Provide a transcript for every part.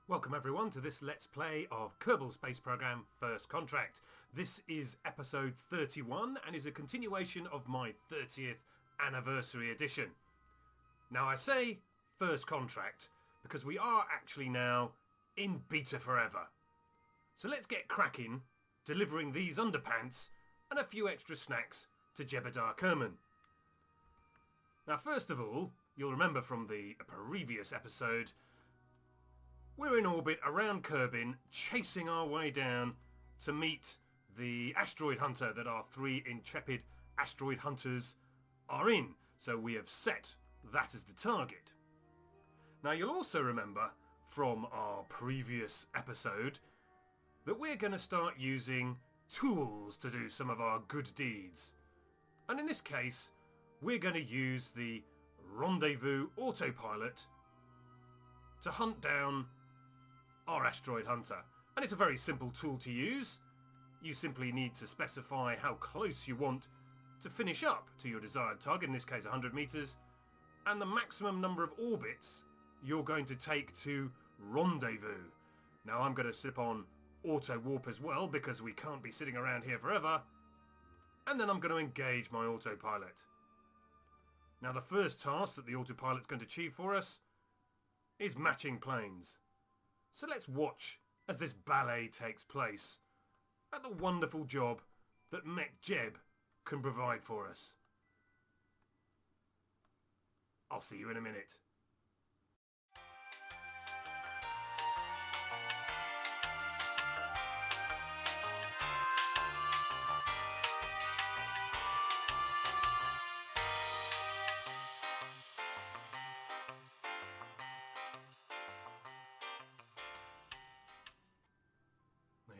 Welcome everyone to this Let's Play of Kerbal Space Program First Contract. This is episode 31 and is a continuation of my 30th anniversary edition. Now I say First Contract because we are actually now in beta forever. So let's get cracking delivering these underpants and a few extra snacks to Jebediah Kerbin. Now first of all, you'll remember from the previous episode, we're in orbit around Kerbin, chasing our way down to meet the asteroid hunter that our three intrepid asteroid hunters are in. So we have set that as the target. Now you'll also remember from our previous episode that we're going to start using tools to do some of our good deeds. And in this case, we're going to use the Rendezvous autopilot to hunt down our asteroid hunter. And it's a very simple tool to use. You simply need to specify how close you want to finish up to your desired target, in this case 100 meters, and the maximum number of orbits you're going to take to rendezvous. Now I'm going to slip on auto warp as well because we can't be sitting around here forever, and then I'm going to engage my autopilot. Now the first task that the autopilot's going to achieve for us is matching planes. So let's watch as this ballet takes place at the wonderful job that MechJeb can provide for us. I'll see you in a minute.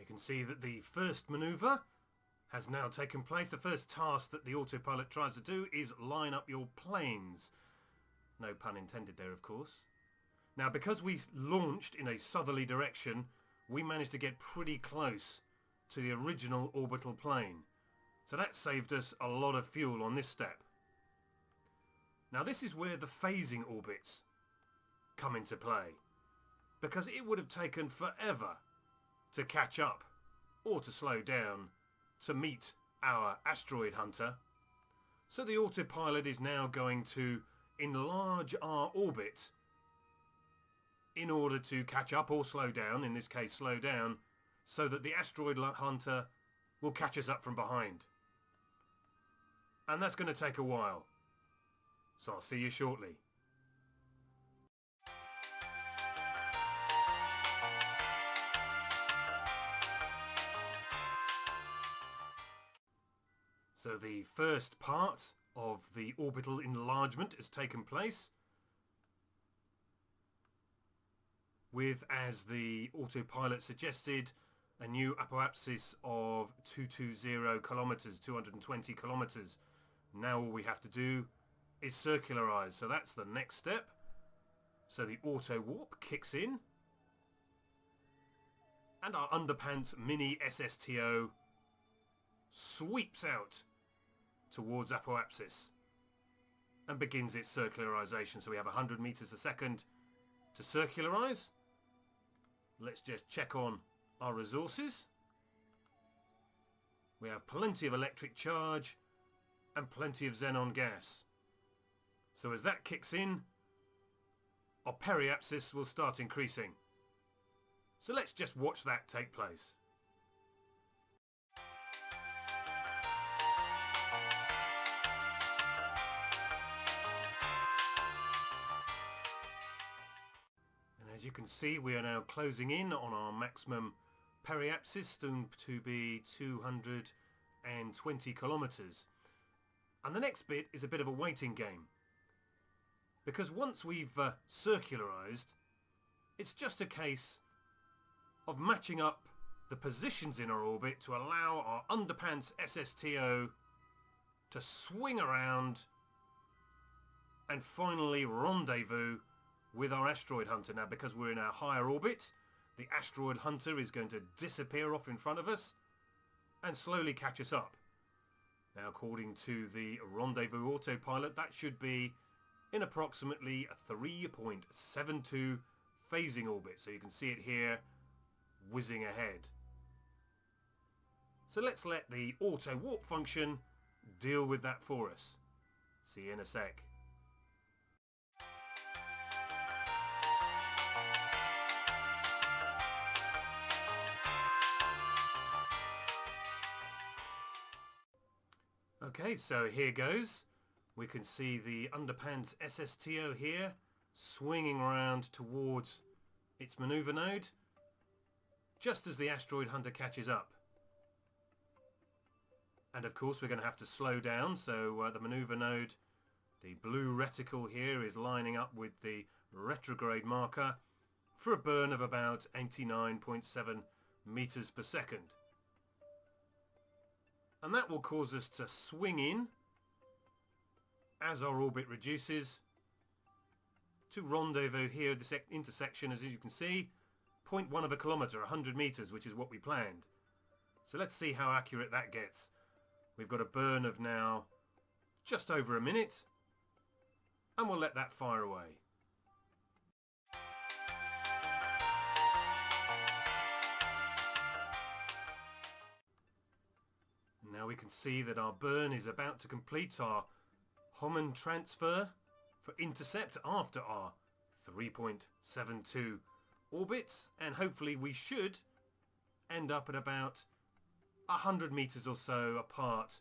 You can see that the first manoeuvre has now taken place. The first task that the autopilot tries to do is line up your planes. No pun intended there, of course. Now, because we launched in a southerly direction, we managed to get pretty close to the original orbital plane. So that saved us a lot of fuel on this step. Now, this is where the phasing orbits come into play, because it would have taken forever to catch up or to slow down to meet our asteroid hunter. So the autopilot is now going to enlarge our orbit in order to catch up or slow down, in this case slow down, so that the asteroid hunter will catch us up from behind. And that's going to take a while. So I'll see you shortly. So the first part of the orbital enlargement has taken place with, as the autopilot suggested, a new apoapsis of 220 kilometers, 220 kilometers. Now all we have to do is circularize. So that's the next step. So the auto warp kicks in and our Underpants mini SSTO sweeps out towards apoapsis and begins its circularization. So we have 100 meters a second to circularize. Let's just check on our resources. We have plenty of electric charge and plenty of xenon gas. So as that kicks in, our periapsis will start increasing. So let's just watch that take place. As you can see, we are now closing in on our maximum periapsis, soon to be 220 kilometers. And the next bit is a bit of a waiting game, because once we've circularized, it's just a case of matching up the positions in our orbit to allow our Underpants SSTO to swing around and finally rendezvous with our asteroid hunter. Now, because we're in our higher orbit, the asteroid hunter is going to disappear off in front of us and slowly catch us up. Now, according to the rendezvous autopilot, that should be in approximately 3.72 phasing orbit, so you can see it here whizzing ahead. So let's let the auto warp function deal with that for us. See you in a sec. Okay, so here goes. We can see the Underpants SSTO here swinging around towards its maneuver node just as the asteroid hunter catches up. And of course we're going to have to slow down, so the maneuver node, the blue reticle here, is lining up with the retrograde marker for a burn of about 89.7 meters per second. And that will cause us to swing in as our orbit reduces to rendezvous here at this intersection, as you can see, 0.1 of a kilometre, 100 meters, which is what we planned. So let's see how accurate that gets. We've got a burn of now just over a minute, and we'll let that fire away. Now we can see that our burn is about to complete our Hohmann transfer for intercept after our 3.72 orbits, and hopefully we should end up at about 100 meters or so apart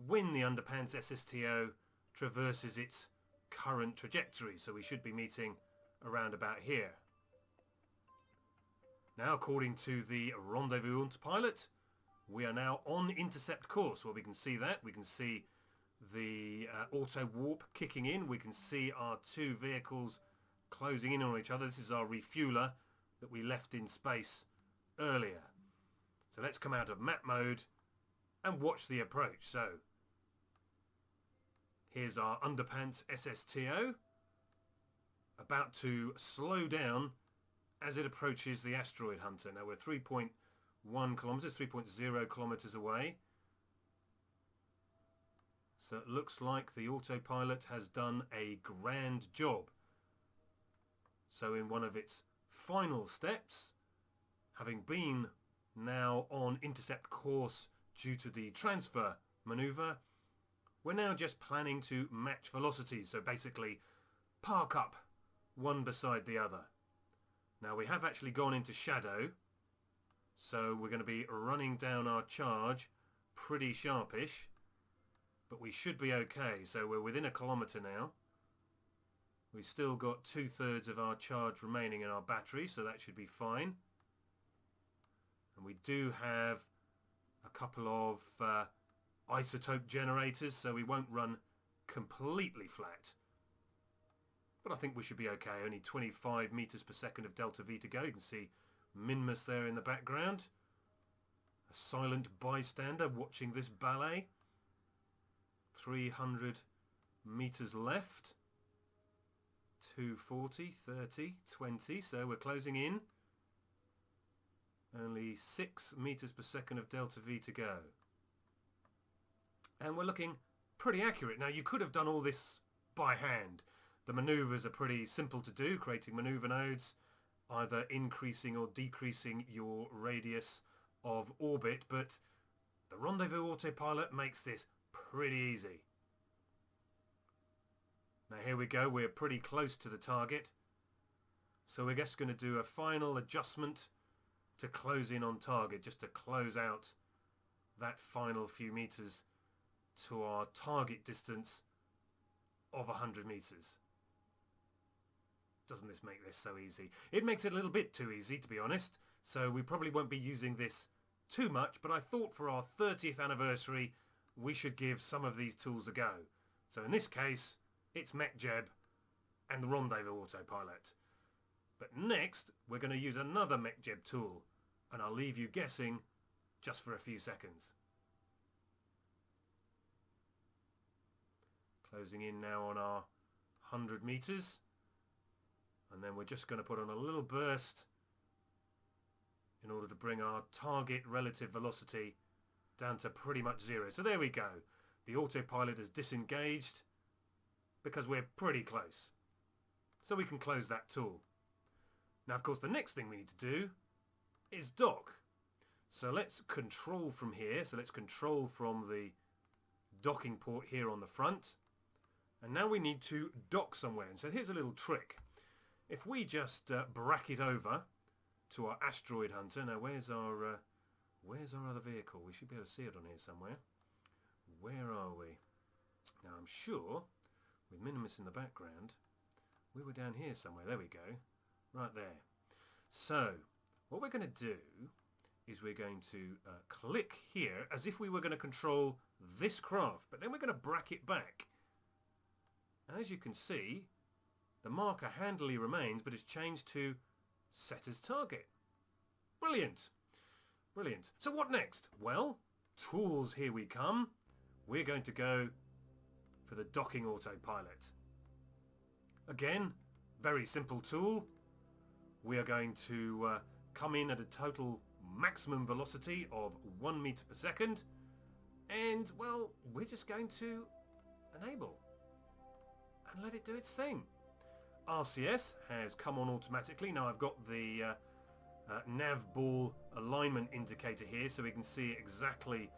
when the Underpants SSTO traverses its current trajectory, so we should be meeting around about here. Now, according to the rendezvous autopilot, we are now on intercept course. Well, we can see that. We can see the auto warp kicking in. We can see our two vehicles closing in on each other. This is our refueler that we left in space earlier. So let's come out of map mode and watch the approach. So here's our Underpants SSTO about to slow down as it approaches the asteroid hunter. Now we're 3.1 kilometers, 3.0 kilometers away. So it looks like the autopilot has done a grand job. So in one of its final steps, having been now on intercept course due to the transfer maneuver, we're now just planning to match velocities, so basically park up one beside the other. Now we have actually gone into shadow, so we're going to be running down our charge pretty sharpish, but we should be okay. So we're within a kilometre now. We've still got 2/3 of our charge remaining in our battery, so that should be fine. And we do have a couple of isotope generators, so we won't run completely flat. But I think we should be okay. Only 25 meters per second of delta V to go. You can see Minmus there in the background. A silent bystander watching this ballet. 300 meters left. 240, 30, 20, so we're closing in. Only 6 meters per second of delta V to go. And we're looking pretty accurate. Now you could have done all this by hand. The maneuvers are pretty simple to do, creating maneuver nodes, either increasing or decreasing your radius of orbit, but the rendezvous autopilot makes this pretty easy. Now here we go, we're pretty close to the target, so we're just going to do a final adjustment to close in on target, just to close out that final few meters to our target distance of 100 meters. Doesn't this make this so easy? It makes it a little bit too easy, to be honest, so we probably won't be using this too much, but I thought for our 30th anniversary we should give some of these tools a go. So in this case, it's MechJeb and the rendezvous autopilot. But next, we're going to use another MechJeb tool, and I'll leave you guessing just for a few seconds. Closing in now on our 100 meters. And then we're just going to put on a little burst in order to bring our target relative velocity down to pretty much zero. So there we go. The autopilot is disengaged because we're pretty close. So we can close that tool. Now, of course, the next thing we need to do is dock. So let's control from here. So let's control from the docking port here on the front. And now we need to dock somewhere. And so here's a little trick. If we just bracket over to our asteroid hunter. Now, where's our other vehicle? We should be able to see it on here somewhere. Where are we? Now, I'm sure, with Minimus in the background, we were down here somewhere. There we go. Right there. So, what we're going to do is we're going to click here as if we were going to control this craft, but then we're going to bracket back. And as you can see, the marker handily remains, but it's changed to set as target. Brilliant. Brilliant. So what next? Well, tools, here we come. We're going to go for the docking autopilot. Again, very simple tool. We are going to come in at a total maximum velocity of 1 meter per second. And, well, we're just going to enable and let it do its thing. RCS has come on automatically. Now I've got the nav ball alignment indicator here so we can see exactly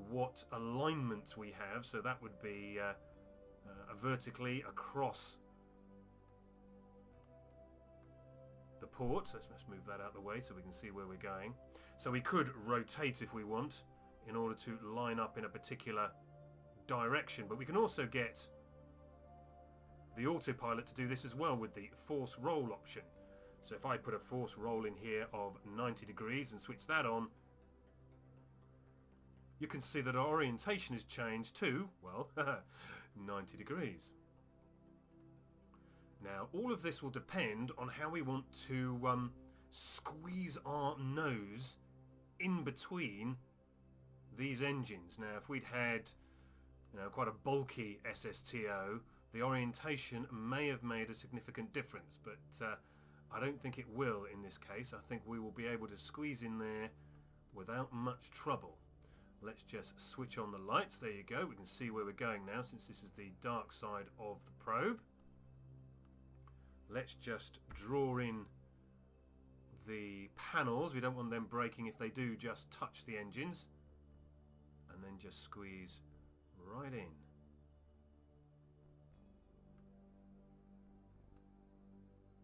what alignment we have. So that would be vertically across the port. So let's move that out of the way so we can see where we're going. So we could rotate if we want in order to line up in a particular direction, but we can also get the autopilot to do this as well with the force roll option. So if I put a force roll in here of 90 degrees and switch that on, you can see that our orientation has changed to, well, 90 degrees. Now, all of this will depend on how we want to squeeze our nose in between these engines. Now, if we'd had, quite a bulky SSTO, the orientation may have made a significant difference, but I don't think it will in this case. I think we will be able to squeeze in there without much trouble. Let's just switch on the lights. There you go. We can see where we're going now since this is the dark side of the probe. Let's just draw in the panels. We don't want them breaking if they do just touch the engines. And then just squeeze right in.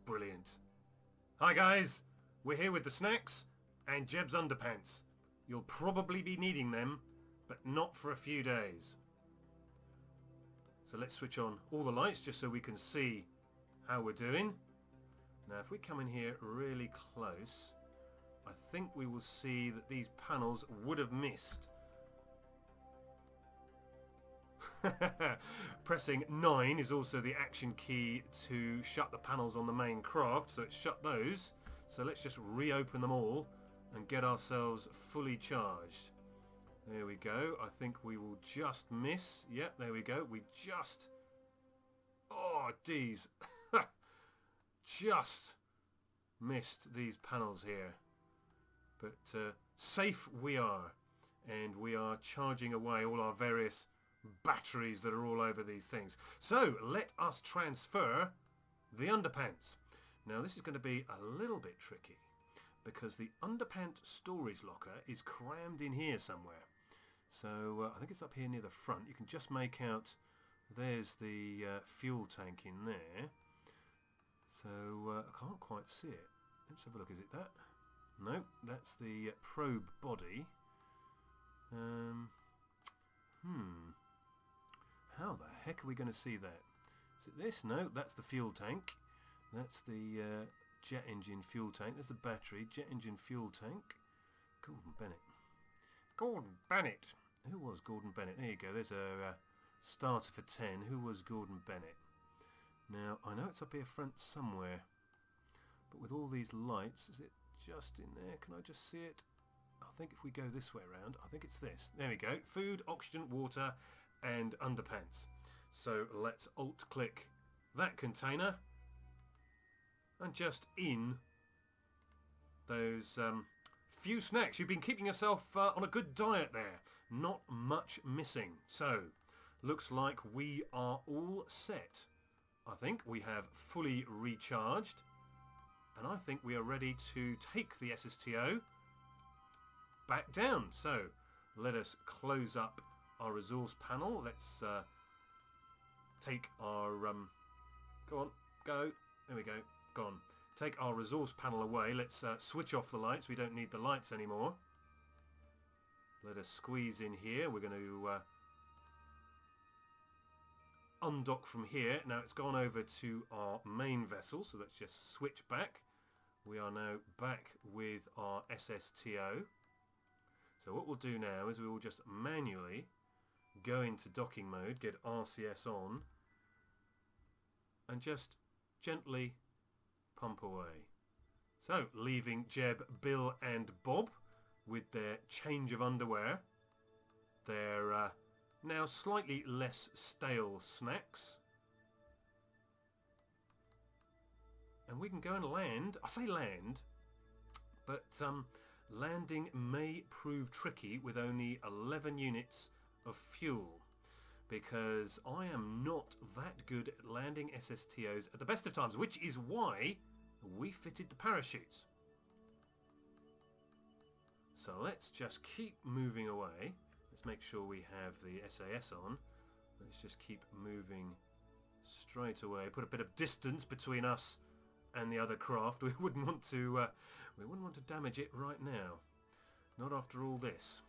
Brilliant. Hi guys, we're here with the snacks and Jeb's underpants. You'll probably be needing them, but not for a few days. So let's switch on all the lights just so we can see how we're doing. Now if we come in here really close, I think we will see that these panels would have missed. Pressing 9 is also the action key to shut the panels on the main craft, so it's shut those. So let's just reopen them all and get ourselves fully charged. There we go. I think we will just miss. Yep, there we go. We just... Oh, geez. Just missed these panels here. But safe we are. And we are charging away all our various batteries that are all over these things. So let us transfer the underpants. Now this is going to be a little bit tricky because the underpants storage locker is crammed in here somewhere. So I think it's up here near the front. You can just make out there's the fuel tank in there. So I can't quite see it. Let's have a look. Is it that? No, that's the probe body. How the heck are we going to see that? Is it this? No, that's the fuel tank. That's the jet engine fuel tank. There's the battery. Jet engine fuel tank. Gordon Bennett. Gordon Bennett. Who was Gordon Bennett? There you go. There's a starter for 10. Who was Gordon Bennett? Now, I know it's up here front somewhere. But with all these lights, is it just in there? Can I just see it? I think if we go this way around, I think it's this. There we go. Food, oxygen, water, and underpants. So let's alt-click that container and just in those few snacks. You've been keeping yourself on a good diet there. Not much missing. So looks like we are all set. I think we have fully recharged. and I think we are ready to take the SSTO back down. So let us close up our resource panel. Let's take our go on, go, there we go, gone. Take our resource panel away. Let's switch off the lights. We don't need the lights anymore. Let us squeeze in here. We're going to undock from here. Now it's gone over to our main vessel, so let's just switch back. We are now back with our SSTO. So what we'll do now is we will just manually go into docking mode, get RCS on, and just gently pump away. So leaving Jeb, Bill and Bob with their change of underwear, their now slightly less stale snacks, and we can go and land. I say land, but landing may prove tricky with only 11 units of fuel, because I am not that good at landing SSTOs at the best of times, which is why we fitted the parachutes. So let's just keep moving away. Let's make sure we have the SAS on. Let's just keep moving straight away. Put a bit of distance between us and the other craft. We wouldn't want to damage it right now. Not after all this.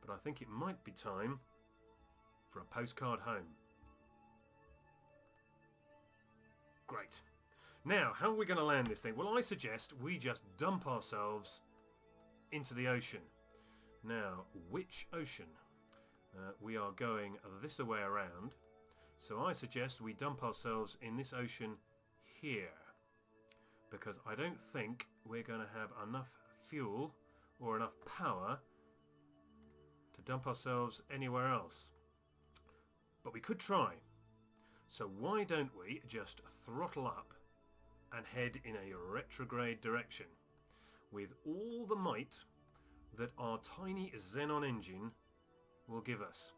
But I think it might be time for a postcard home. Great. Now, how are we going to land this thing? Well, I suggest we just dump ourselves into the ocean. Now, which ocean? We are going this way around. So I suggest we dump ourselves in this ocean here, because I don't think we're going to have enough fuel or enough power to dump ourselves anywhere else. But we could try. So why don't we just throttle up and head in a retrograde direction with all the might that our tiny xenon engine will give us.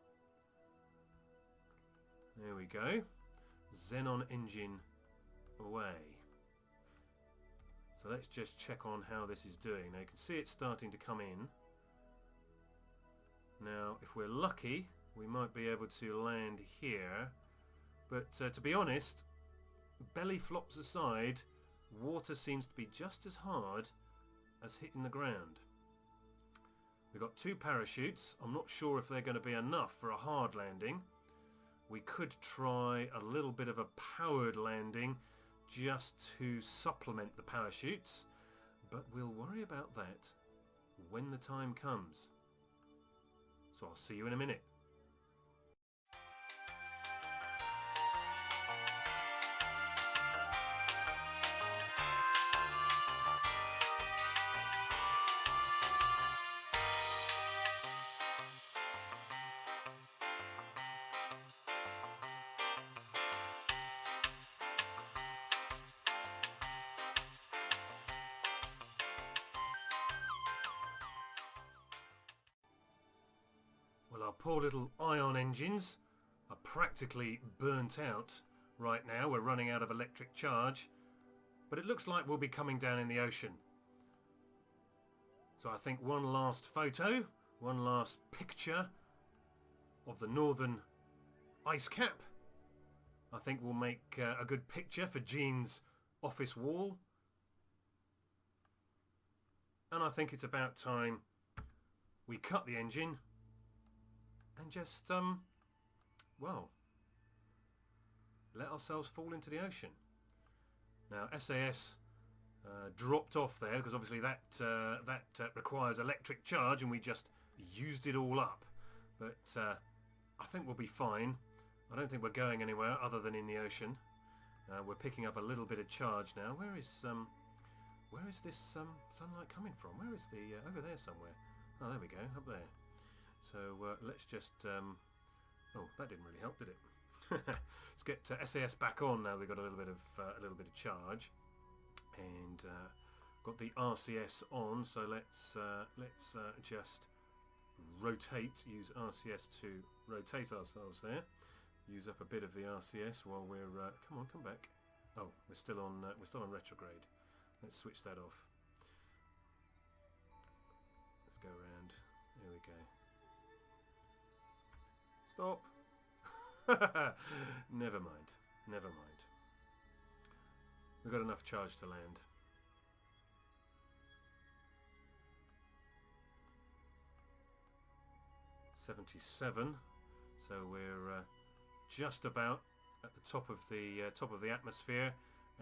There we go. Xenon engine away. So let's just check on how this is doing. Now you can see it's starting to come in. Now if we're lucky we might be able to land here, but to be honest, belly flops aside, water seems to be just as hard as hitting the ground. We've got 2 parachutes. I'm not sure if they're going to be enough for a hard landing. We could try a little bit of a powered landing just to supplement the parachutes, but we'll worry about that when the time comes. So I'll see you in a minute. Well, our poor little ion engines are practically burnt out right now. We're running out of electric charge, but it looks like we'll be coming down in the ocean. So I think one last photo, one last picture of the northern ice cap, I think will make a good picture for Gene's office wall. And I think it's about time we cut the engine and just, well, let ourselves fall into the ocean. Now, SAS dropped off there because obviously that requires electric charge, and we just used it all up. But I think we'll be fine. I don't think we're going anywhere other than in the ocean. We're picking up a little bit of charge now. Where is this sunlight coming from? Where is the over there somewhere? Oh, there we go, up there. So let's just oh, that didn't really help, did it? Let's get SAS back on now. We've got a little bit of charge, and got the RCS on. So let's just rotate. Use RCS to rotate ourselves there. Use up a bit of the RCS while we're come on, come back. Oh, we're still on retrograde. Let's switch that off. Let's go around. There we go. Stop. Never mind. Never mind. We've got enough charge to land. .77. So we're just about at the top of the atmosphere,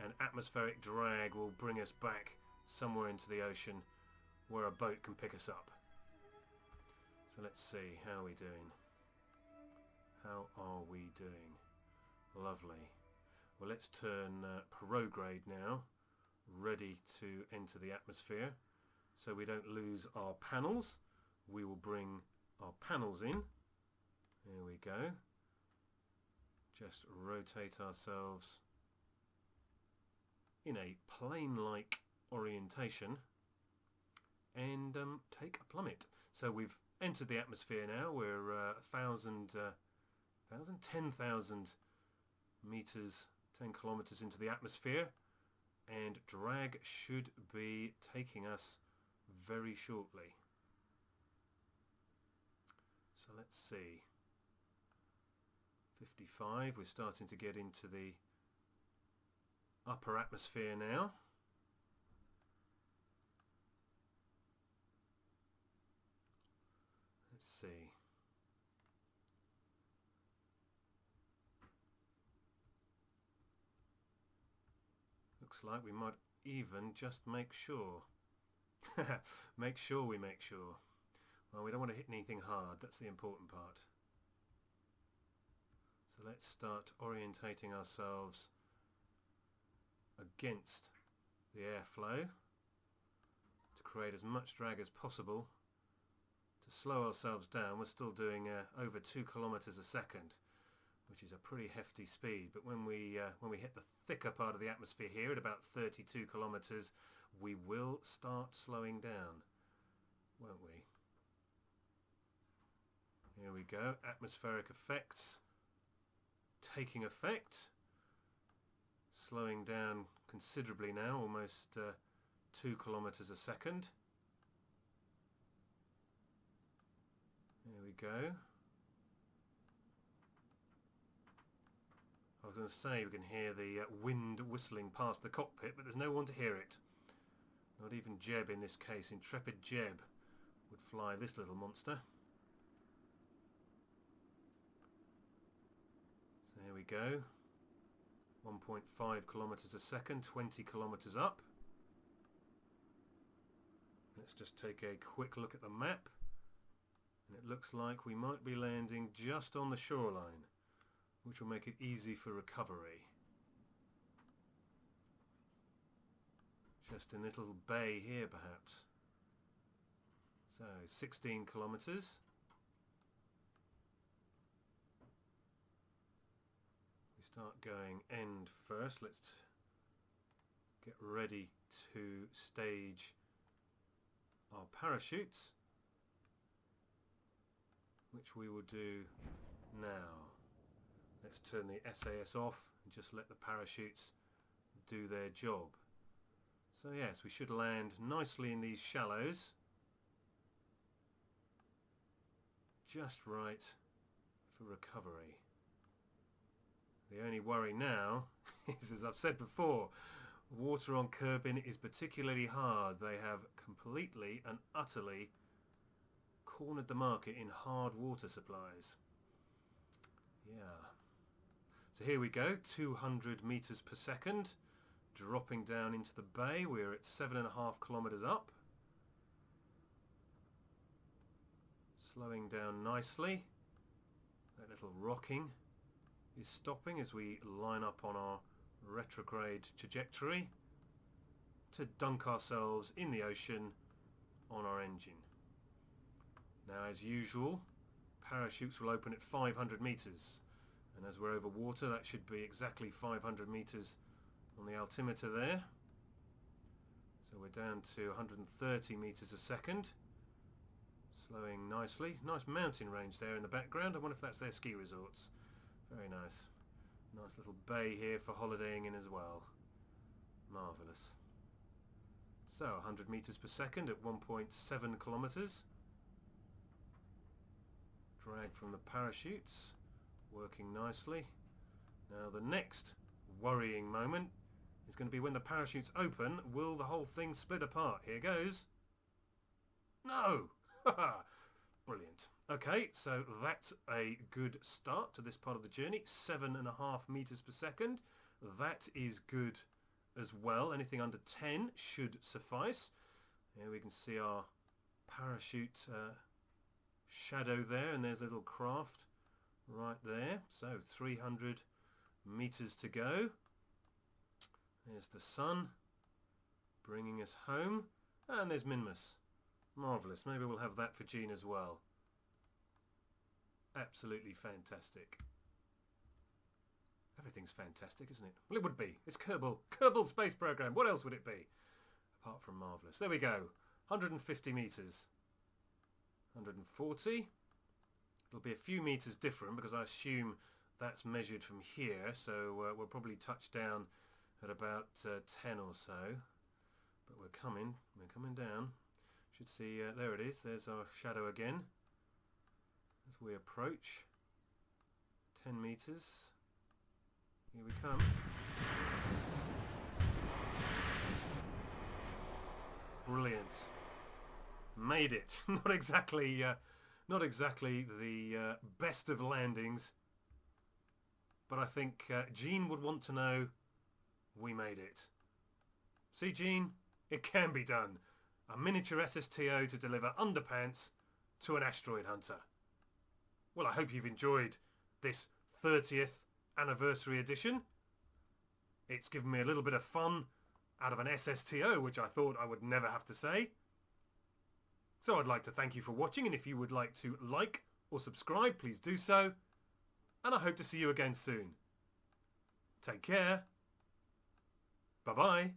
and atmospheric drag will bring us back somewhere into the ocean where a boat can pick us up. So let's see, how are we doing? How are we doing? Lovely. Well, let's turn prograde now, ready to enter the atmosphere. So we don't lose our panels, we will bring our panels in. There we go. Just rotate ourselves in a plane-like orientation and take a plummet. So we've entered the atmosphere now. We're 10,000 meters, 10 kilometers into the atmosphere, and drag should be taking us very shortly. So let's see. 55, we're starting to get into the upper atmosphere now. Let's see. Looks like we might even just make sure. Make sure we make sure. Well, we don't want to hit anything hard, that's the important part. So let's start orientating ourselves against the airflow to create as much drag as possible to slow ourselves down. We're still doing over 2 kilometers a second, which is a pretty hefty speed, but when we hit the thicker part of the atmosphere here at about 32 kilometers, we will start slowing down, won't we? Here we go, atmospheric effects taking effect, slowing down considerably now, almost 2 kilometers a second. There we go. I was going to say we can hear the wind whistling past the cockpit, but there's no one to hear it. Not even Jeb in this case. Intrepid Jeb would fly this little monster. So here we go. 1.5 kilometers a second, 20 kilometers up. Let's just take a quick look at the map. And it looks like we might be landing just on the shoreline, which will make it easy for recovery. Just a little bay here perhaps. So 16 kilometers. We start going end first. Let's get ready to stage our parachutes, which we will do now. Let's turn the SAS off and just let the parachutes do their job. So yes, we should land nicely in these shallows, just right for recovery. The only worry now is, as I've said before, water on Kerbin is particularly hard. They have completely and utterly cornered the market in hard water supplies. Yeah. So here we go, 200 meters per second, dropping down into the bay. We're at 7.5 kilometers up. Slowing down nicely. That little rocking is stopping as we line up on our retrograde trajectory to dunk ourselves in the ocean on our engine. Now, as usual, parachutes will open at 500 meters, and as we're over water, that should be exactly 500 meters on the altimeter there. So we're down to 130 meters a second, slowing nicely. Nice mountain range there in the background. I wonder if that's their ski resorts. Very nice. Nice little bay here for holidaying in as well. Marvellous. So 100 metres per second at 1.7 kilometres. Drag from the parachutes, working nicely. Now the next worrying moment is going to be when the parachutes open. Will the whole thing split apart? Here goes. No! Brilliant. Okay, so that's a good start to this part of the journey. 7.5 metres per second. That is good as well. Anything under 10 should suffice. Here we can see our parachute shadow there, and there's a little craft right there. So 300 metres to go. There's the sun bringing us home, and there's Minmus. Marvellous. Maybe we'll have that for Jean as well. Absolutely fantastic. Everything's fantastic, isn't it? Well, it would be. It's Kerbal. Kerbal Space Program. What else would it be? Apart from marvellous. There we go. 150 metres. 140. It'll be a few metres different because I assume that's measured from here. So we'll probably touch down at about 10 or so. But we're coming down. Should see, there it is. There's our shadow again. As we approach. 10 metres. Here we come. Brilliant. Made it. Not exactly the best of landings, but I think Jean would want to know we made it. See, Jean, it can be done. A miniature SSTO to deliver underpants to an asteroid hunter. Well, I hope you've enjoyed this 30th anniversary edition. It's given me a little bit of fun out of an SSTO, which I thought I would never have to say. So I'd like to thank you for watching, and if you would like to like or subscribe, please do so. And I hope to see you again soon. Take care. Bye-bye.